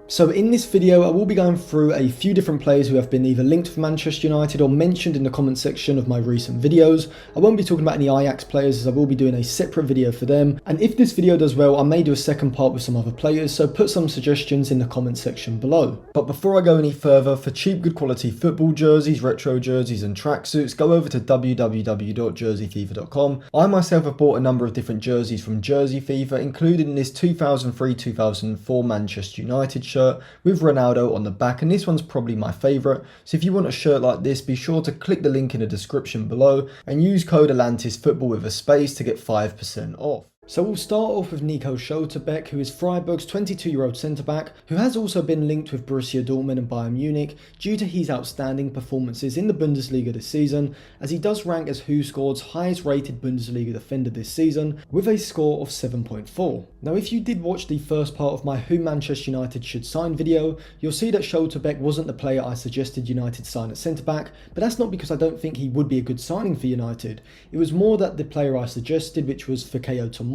So in this video, I will be going through a few different players who have been either linked with Manchester United or mentioned in the comment section of my recent videos. I won't be talking about any Ajax players, as I will be doing a separate video for them. And if this video does well, I may do a second part with some other players, so put some suggestions in the comment section below. But before I go any further, for cheap, good quality football jerseys, retro jerseys and tracksuits, go over to www.jerseyfever.com. I myself have bought a number of different jerseys from Jersey Fever, including this 2003-2004 Manchester United shirt with Ronaldo on the back, and this one's probably my favourite. So if you want a shirt like this, be sure to click the link in the description below and use code ATLANTISFOOTBALL with a space to get 5% off. So we'll start off with Nico Schlotterbeck, who is Freiburg's 22-year-old centre-back, who has also been linked with Borussia Dortmund and Bayern Munich due to his outstanding performances in the Bundesliga this season, as he does rank as WhoScored's highest rated Bundesliga defender this season, with a score of 7.4. Now if you did watch the first part of my Who Manchester United Should Sign video, you'll see that Schlotterbeck wasn't the player I suggested United sign at centre-back, but that's not because I don't think he would be a good signing for United. It was more that the player I suggested, which was Fikayo Tomori,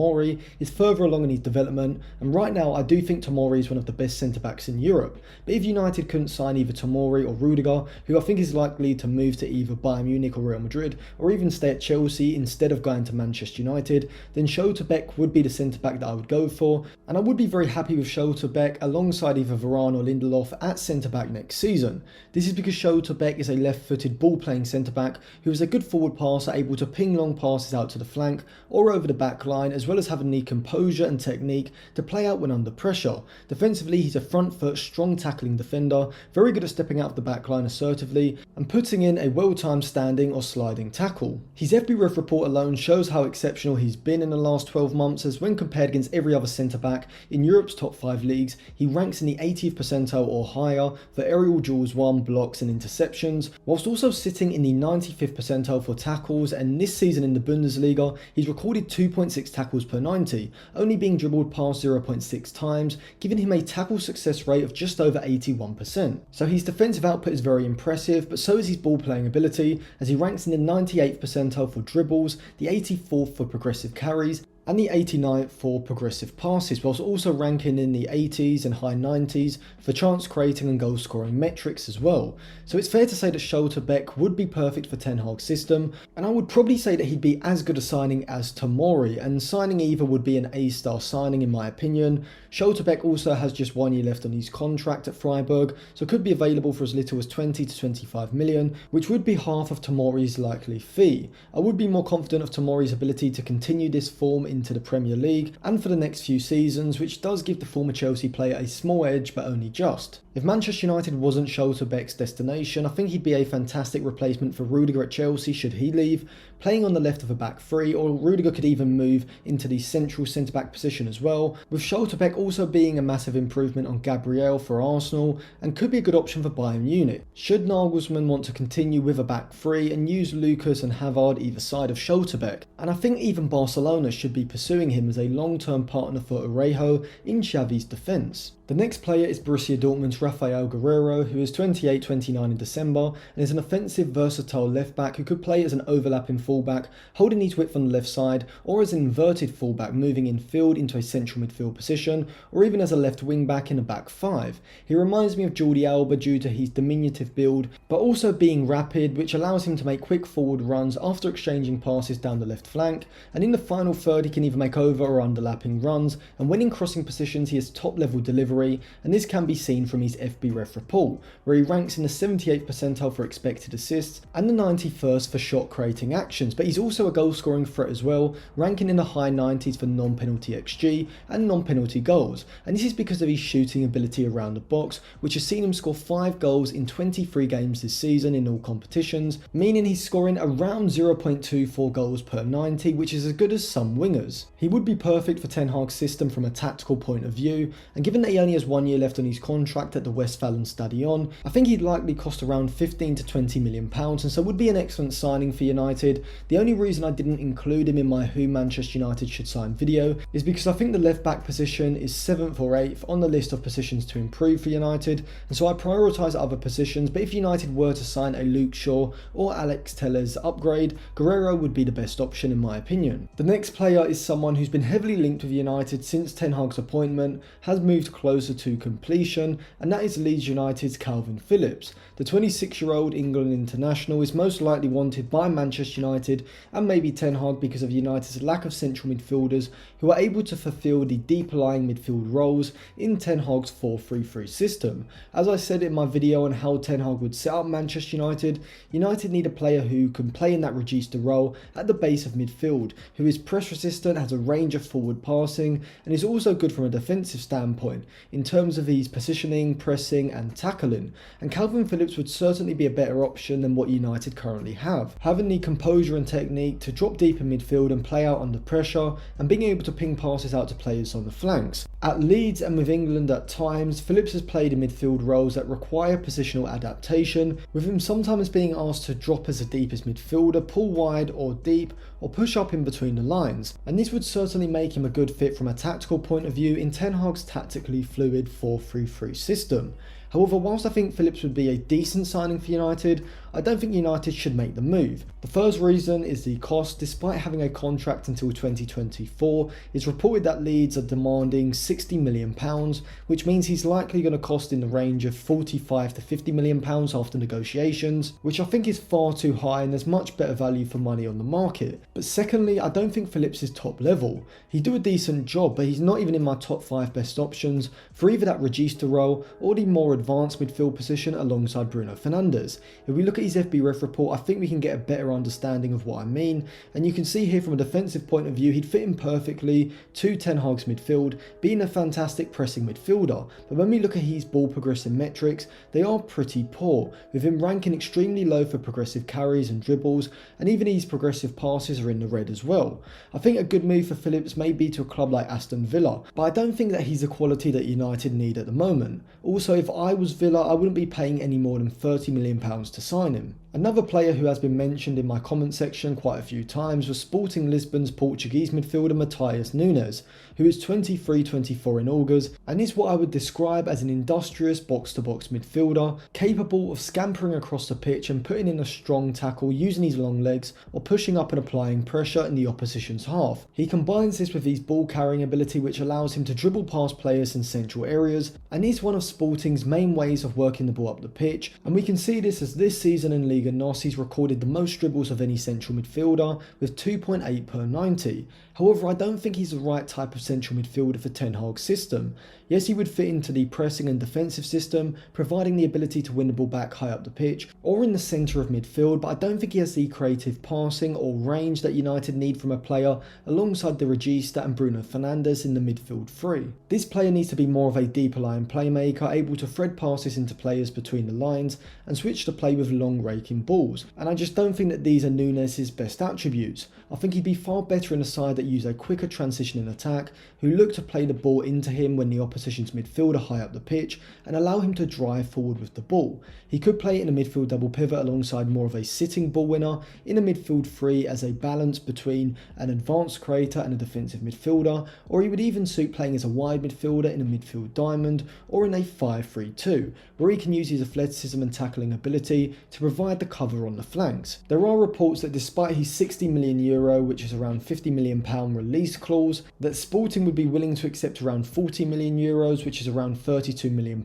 is further along in his development, and right now I do think Tomori is one of the best centre-backs in Europe. But if United couldn't sign either Tomori or Rudiger, who I think is likely to move to either Bayern Munich or Real Madrid, or even stay at Chelsea instead of going to Manchester United, then Schlotterbeck would be the centre-back that I would go for, and I would be very happy with Schlotterbeck alongside either Varane or Lindelof at centre-back next season. This is because Schlotterbeck is a left-footed ball-playing centre-back who is a good forward passer, able to ping long passes out to the flank or over the back line, as well as having the composure and technique to play out when under pressure. Defensively, he's a front foot, strong tackling defender, very good at stepping out of the back line assertively and putting in a well-timed standing or sliding tackle. His FBref report alone shows how exceptional he's been in the last 12 months, as when compared against every other centre-back in Europe's top 5 leagues, he ranks in the 80th percentile or higher for aerial duels won, blocks and interceptions, whilst also sitting in the 95th percentile for tackles, and this season in the Bundesliga, he's recorded 2.6 tackles per 90, only being dribbled past 0.6 times, giving him a tackle success rate of just over 81%. So his defensive output is very impressive, but so is his ball playing ability, as he ranks in the 98th percentile for dribbles, the 84th for progressive carries, and the 89th for progressive passes, whilst also ranking in the 80s and high 90s for chance creating and goal scoring metrics as well. So it's fair to say that Schlotterbeck would be perfect for Ten Hag's system, and I would probably say that he'd be as good a signing as Tomori, and signing either would be an A-star signing in my opinion. Schlotterbeck also has just 1 year left on his contract at Freiburg, so could be available for as little as 20 to 25 million, which would be half of Tomori's likely fee. I would be more confident of Tomori's ability to continue this form into the Premier League and for the next few seasons, which does give the former Chelsea player a small edge, but only just. If Manchester United wasn't Schlotterbeck's destination, I think he'd be a fantastic replacement for Rudiger at Chelsea should he leave, playing on the left of a back three, or Rudiger could even move into the central centre-back position as well, with Schlotterbeck also being a massive improvement on Gabriel for Arsenal and could be a good option for Bayern Munich. Should Nagelsmann want to continue with a back three and use Lucas and Hazard either side of Schlotterbeck, and I think even Barcelona should be pursuing him as a long-term partner for Orejo in Xavi's defence. The next player is Borussia Dortmund's Rafael Guerreiro, who is 28-29 in December and is an offensive, versatile left-back who could play as an overlapping fullback, holding his width on the left side, or as an inverted fullback moving in field into a central midfield position, or even as a left wing-back in a back five. He reminds me of Jordi Alba due to his diminutive build, but also being rapid, which allows him to make quick forward runs after exchanging passes down the left flank, and in the final third he can either make over or underlapping runs, and when in crossing positions he has top-level delivery, and this can be seen from his FBref report, where he ranks in the 78th percentile for expected assists and the 91st for shot creating actions, but he's also a goal scoring threat as well, ranking in the high 90s for non-penalty XG and non-penalty goals, and this is because of his shooting ability around the box, which has seen him score 5 goals in 23 games this season in all competitions, meaning he's scoring around 0.24 goals per 90, which is as good as some wingers. He would be perfect for Ten Hag's system from a tactical point of view, and given that he only has 1 year left on his contract at the Westfalenstadion, I think he'd likely cost around 15 to 20 million pounds, and so would be an excellent signing for United. The only reason I didn't include him in my Who Manchester United Should Sign video is because I think the left back position is 7th or 8th on the list of positions to improve for United, and so I prioritise other positions, but if United were to sign a Luke Shaw or Alex Telles upgrade, Guerreiro would be the best option in my opinion. The next player is someone who's been heavily linked with United since Ten Hag's appointment, has moved close closer to completion, and that is Leeds United's Kalvin Phillips. The 26-year-old England international is most likely wanted by Manchester United and maybe Ten Hag because of United's lack of central midfielders who are able to fulfil the deeper lying midfield roles in Ten Hag's 4-3-3 system. As I said in my video on how Ten Hag would set up Manchester United, United need a player who can play in that regista role at the base of midfield, who is press resistant, has a range of forward passing, and is also good from a defensive standpoint in terms of his positioning, pressing and tackling. And Kalvin Phillips would certainly be a better option than what United currently have. Having the composure and technique to drop deep in midfield and play out under pressure, and being able to ping passes out to players on the flanks. At Leeds and with England at times, Phillips has played in midfield roles that require positional adaptation, with him sometimes being asked to drop as a deepest midfielder, pull wide or deep, or push up in between the lines. And this would certainly make him a good fit from a tactical point of view in Ten Hag's tactically fluid 4-3-3 system. However, whilst I think Phillips would be a decent signing for United, I don't think United should make the move. The first reason is the cost. Despite having a contract until 2024, it's reported that Leeds are demanding £60 million, which means he's likely going to cost in the range of £45 to £50 million after negotiations, which I think is far too high and there's much better value for money on the market. But secondly, I don't think Phillips is top level. He'd do a decent job, but he's not even in my top 5 best options for either that regista role or the more advanced midfield position alongside Bruno Fernandes. If we look at his FB ref report, I think we can get a better understanding of what I mean, and you can see here from a defensive point of view, he'd fit in perfectly to Ten Hag's midfield, being a fantastic pressing midfielder. But when we look at his ball progressing metrics, they are pretty poor, with him ranking extremely low for progressive carries and dribbles, and even his progressive passes are in the red as well. I think a good move for Phillips may be to a club like Aston Villa, but I don't think that he's the quality that United need at the moment. Also, if I was Villa, I wouldn't be paying any more than £30 million to sign him. Another player who has been mentioned in my comment section quite a few times was Sporting Lisbon's Portuguese midfielder Matheus Nunes, who is 23-24 in August and is what I would describe as an industrious box-to-box midfielder, capable of scampering across the pitch and putting in a strong tackle using his long legs or pushing up and applying pressure in the opposition's half. He combines this with his ball carrying ability, which allows him to dribble past players in central areas, and is one of Sporting's main ways of working the ball up the pitch, and we can see this as this season in Liga NOS he's recorded the most dribbles of any central midfielder with 2.8 per 90. However, I don't think he's the right type of central midfielder for Ten Hag's system. Yes, he would fit into the pressing and defensive system, providing the ability to win the ball back high up the pitch or in the centre of midfield, but I don't think he has the creative passing or range that United need from a player alongside the regista and Bruno Fernandes in the midfield three. This player needs to be more of a deeper line playmaker, able to thread passes into players between the lines and switch to play with long raking balls, and I just don't think that these are Nunes' best attributes. I think he'd be far better in a side that use a quicker transition in attack, who look to play the ball into him when the opposition's midfielder high up the pitch and allow him to drive forward with the ball. He could play in a midfield double pivot alongside more of a sitting ball winner in a midfield three as a balance between an advanced creator and a defensive midfielder, or he would even suit playing as a wide midfielder in a midfield diamond or in a 5-3-2, where he can use his athleticism and tackling ability to provide the cover on the flanks. There are reports that despite his €60 million, which is around £50 million release clause, that Sporting would be willing to accept around €40 million, which is around £32 million,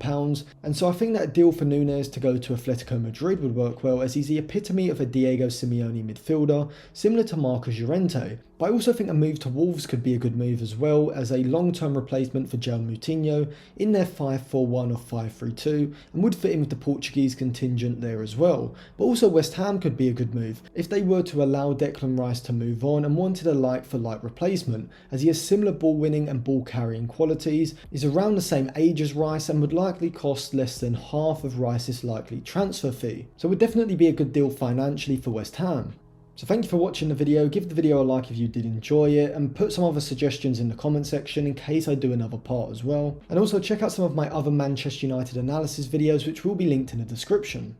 and so I think that a deal for Nunes to go to Atletico Madrid would work well, as he's the epitome of a Diego Simeone midfielder, similar to Marcos Llorente. But I also think a move to Wolves could be a good move as well, as a long-term replacement for João Moutinho in their 5-4-1 or 5-3-2, and would fit in with the Portuguese contingent there as well. But also West Ham could be a good move if they were to allow Declan Rice to move on and wanted a like-for-like replacement, as he has similar ball winning and ball carrying qualities, is around the same age as Rice, and would likely cost less than half of Rice's likely transfer fee. So it would definitely be a good deal financially for West Ham. So thank you for watching the video. Give the video a like if you did enjoy it, and put some other suggestions in the comment section in case I do another part as well. And also check out some of my other Manchester United analysis videos, which will be linked in the description.